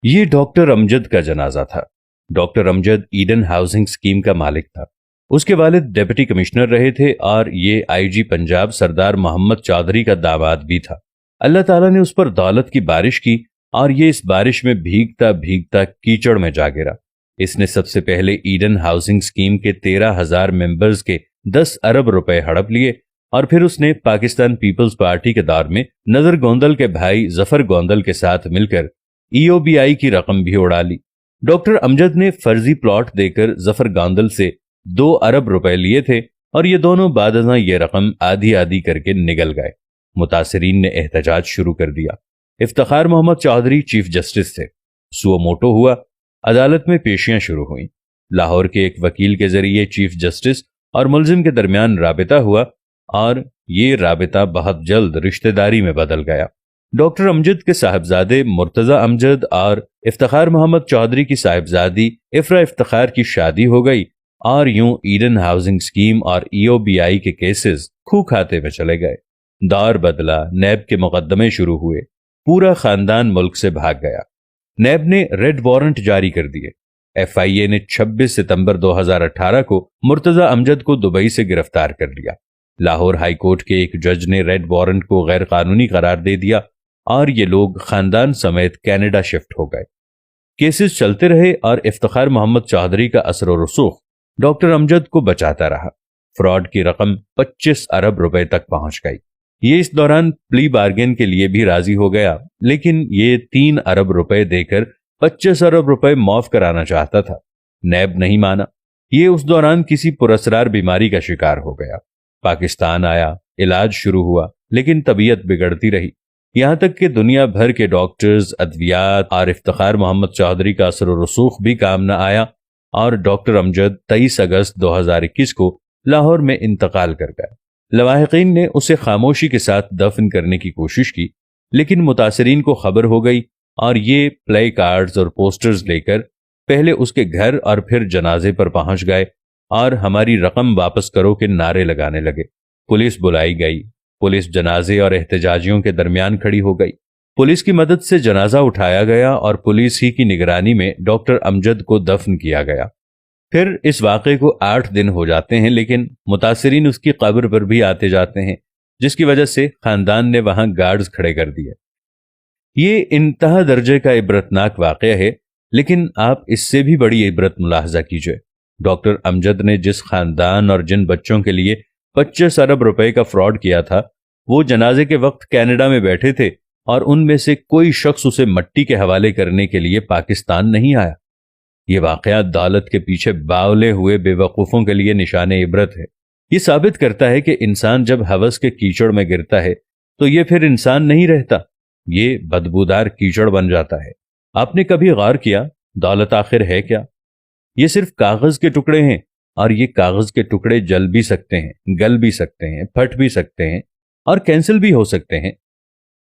یہ ڈاکٹر امجد کا جنازہ تھا۔ ڈاکٹر امجد ایڈن ہاؤسنگ اسکیم کا مالک تھا۔ اس کے والد ڈپٹی کمشنر رہے تھے اور یہ آئی جی پنجاب سردار محمد چودھری کا داماد بھی تھا۔ اللہ تعالیٰ نے اس پر دولت کی بارش کی اور یہ اس بارش میں بھیگتا بھیگتا کیچڑ میں جا گرا۔ اس نے سب سے پہلے ایڈن ہاؤسنگ اسکیم کے 13,000 ممبرز کے 10 ارب روپے ہڑپ لیے اور پھر اس نے پاکستان پیپلز پارٹی کے دور میں نظر گوندل کے بھائی ظفر گوندل کے ساتھ مل کر EOBI کی رقم بھی اڑا لی۔ ڈاکٹر امجد نے فرضی پلاٹ دے کر ظفر گوندل سے 2 ارب روپے لیے تھے اور یہ دونوں بعد ازاں یہ رقم آدھی آدھی کر کے نگل گئے۔ متاثرین نے احتجاج شروع کر دیا۔ افتخار محمد چودھری چیف جسٹس تھے۔ سو موٹو ہوا، عدالت میں پیشیاں شروع ہوئیں۔ لاہور کے ایک وکیل کے ذریعے چیف جسٹس اور ملزم کے درمیان رابطہ ہوا اور یہ رابطہ بہت جلد رشتہ داری میں بدل گیا۔ ڈاکٹر امجد کے صاحبزادے مرتضی امجد اور افتخار محمد چودھری کی صاحبزادی افرا افتخار کی شادی ہو گئی اور یوں ایڈن ہاؤسنگ اسکیم اور EOBI کے کیسز کھو کھاتے میں چلے گئے۔ دور بدلا، نیب کے مقدمے شروع ہوئے، پورا خاندان ملک سے بھاگ گیا۔ نیب نے ریڈ وارنٹ جاری کر دیے۔ FIA نے 26 ستمبر 2018 کو مرتضی امجد کو دبئی سے گرفتار کر لیا۔ لاہور ہائی کورٹ کے ایک جج نے ریڈ وارنٹ کو غیر قانونی قرار دے دیا اور یہ لوگ خاندان سمیت کینیڈا شفٹ ہو گئے۔ کیسز چلتے رہے اور افتخار محمد چودھری کا اثر و رسوخ ڈاکٹر امجد کو بچاتا رہا۔ فراڈ کی رقم 25 ارب روپے تک پہنچ گئی۔ یہ اس دوران پلی بارگین کے لیے بھی راضی ہو گیا، لیکن یہ 3 ارب روپے دے کر 25 ارب روپے معاف کرانا چاہتا تھا۔ نیب نہیں مانا۔ یہ اس دوران کسی پراسرار بیماری کا شکار ہو گیا۔ پاکستان آیا، علاج شروع ہوا، لیکن طبیعت بگڑتی رہی، یہاں تک کہ دنیا بھر کے ڈاکٹرز، ادویات اور افتخار محمد چودھری کا اثر و رسوخ بھی کام نہ آیا اور ڈاکٹر امجد 23 اگست 2021 کو لاہور میں انتقال کر گیا۔ لواحقین نے اسے خاموشی کے ساتھ دفن کرنے کی کوشش کی، لیکن متاثرین کو خبر ہو گئی اور یہ پلے کارڈز اور پوسٹرز لے کر پہلے اس کے گھر اور پھر جنازے پر پہنچ گئے اور ہماری رقم واپس کرو کے نعرے لگانے لگے۔ پولیس بلائی گئی۔ پولیس جنازے اور احتجاجیوں کے درمیان کھڑی ہو گئی۔ پولیس کی مدد سے جنازہ اٹھایا گیا اور پولیس ہی کی نگرانی میں ڈاکٹر امجد کو دفن کیا گیا۔ پھر اس واقعے کو 8 دن ہو جاتے ہیں، لیکن متاثرین اس کی قبر پر بھی آتے جاتے ہیں، جس کی وجہ سے خاندان نے وہاں گارڈز کھڑے کر دیے۔ یہ انتہا درجے کا عبرتناک واقعہ ہے، لیکن آپ اس سے بھی بڑی عبرت ملاحظہ کیجئے۔ ڈاکٹر امجد نے جس خاندان اور جن بچوں کے لیے 25 ارب روپے کا فراڈ کیا تھا، وہ جنازے کے وقت کینیڈا میں بیٹھے تھے اور ان میں سے کوئی شخص اسے مٹی کے حوالے کرنے کے لیے پاکستان نہیں آیا۔ یہ واقعہ دولت کے پیچھے باولے ہوئے بے وقوفوں کے لیے نشان عبرت ہے۔ یہ ثابت کرتا ہے کہ انسان جب ہوس کے کیچڑ میں گرتا ہے تو یہ پھر انسان نہیں رہتا، یہ بدبودار کیچڑ بن جاتا ہے۔ آپ نے کبھی غور کیا دولت آخر ہے کیا؟ یہ صرف کاغذ کے ٹکڑے ہیں، اور یہ کاغذ کے ٹکڑے جل بھی سکتے ہیں، گل بھی سکتے ہیں، پھٹ بھی سکتے ہیں اور کینسل بھی ہو سکتے ہیں۔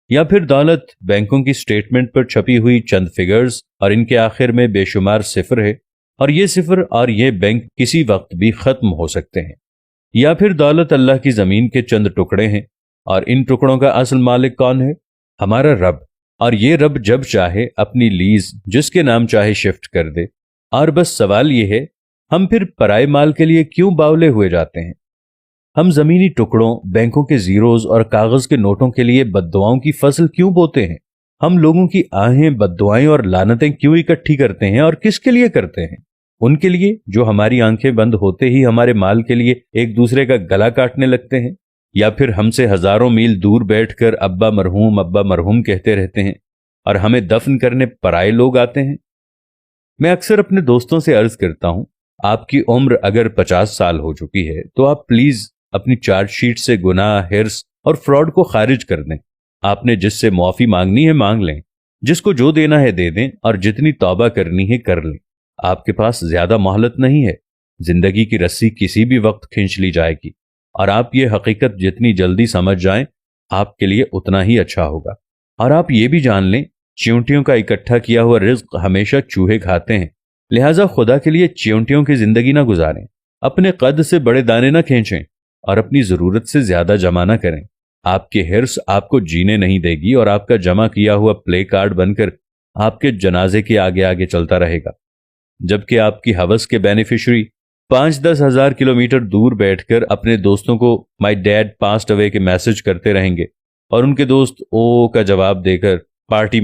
یا پھر دولت بینکوں کی سٹیٹمنٹ پر چھپی ہوئی چند فگرز اور ان کے آخر میں بے شمار صفر ہے، اور یہ صفر اور یہ بینک کسی وقت بھی ختم ہو سکتے ہیں۔ یا پھر دولت اللہ کی زمین کے چند ٹکڑے ہیں، اور ان ٹکڑوں کا اصل مالک کون ہے؟ ہمارا رب، اور یہ رب جب چاہے اپنی لیز جس کے نام چاہے شفٹ کر دے۔ اور بس سوال یہ ہے، ہم پھر پرائے مال کے لیے کیوں باولے ہوئے جاتے ہیں؟ ہم زمینی ٹکڑوں، بینکوں کے زیروز اور کاغذ کے نوٹوں کے لیے بددعاؤں کی فصل کیوں بوتے ہیں؟ ہم لوگوں کی آہیں، بددعائیں اور لعنتیں کیوں اکٹھی کرتے ہیں اور کس کے لیے کرتے ہیں؟ ان کے لیے جو ہماری آنکھیں بند ہوتے ہی ہمارے مال کے لیے ایک دوسرے کا گلا کاٹنے لگتے ہیں، یا پھر ہم سے ہزاروں میل دور بیٹھ کر ابا مرحوم کہتے رہتے ہیں اور ہمیں دفن کرنے پرائے لوگ آتے ہیں؟ میں اکثر اپنے دوستوں سے عرض کرتا ہوں، آپ کی عمر اگر 50 سال ہو چکی ہے تو آپ پلیز اپنی چارج شیٹ سے گناہ، ہرس اور فراڈ کو خارج کر دیں۔ آپ نے جس سے معافی مانگنی ہے مانگ لیں، جس کو جو دینا ہے دے دیں، اور جتنی توبہ کرنی ہے کر لیں۔ آپ کے پاس زیادہ مہلت نہیں ہے۔ زندگی کی رسی کسی بھی وقت کھینچ لی جائے گی، اور آپ یہ حقیقت جتنی جلدی سمجھ جائیں آپ کے لیے اتنا ہی اچھا ہوگا۔ اور آپ یہ بھی جان لیں، چیونٹیوں کا اکٹھا کیا ہوا رزق ہمیشہ چوہے کھاتے ہیں، لہٰذا خدا کے لیے چیونٹیوں کی زندگی نہ گزاریں، اپنے قد سے بڑے دانے نہ کھینچیں اور اپنی ضرورت سے زیادہ جمع نہ کریں۔ آپ کے ہرس آپ کو جینے نہیں دے گی، اور آپ کا جمع کیا ہوا پلے کارڈ بن کر آپ کے جنازے کے آگے آگے چلتا رہے گا، جبکہ آپ کی ہوس کے بینیفیشری 5-10 ہزار کلومیٹر دور بیٹھ کر اپنے دوستوں کو مائی ڈیڈ پاسڈ اوے کے میسج کرتے رہیں گے، اور ان کے دوست او کا جواب دے کر پارٹی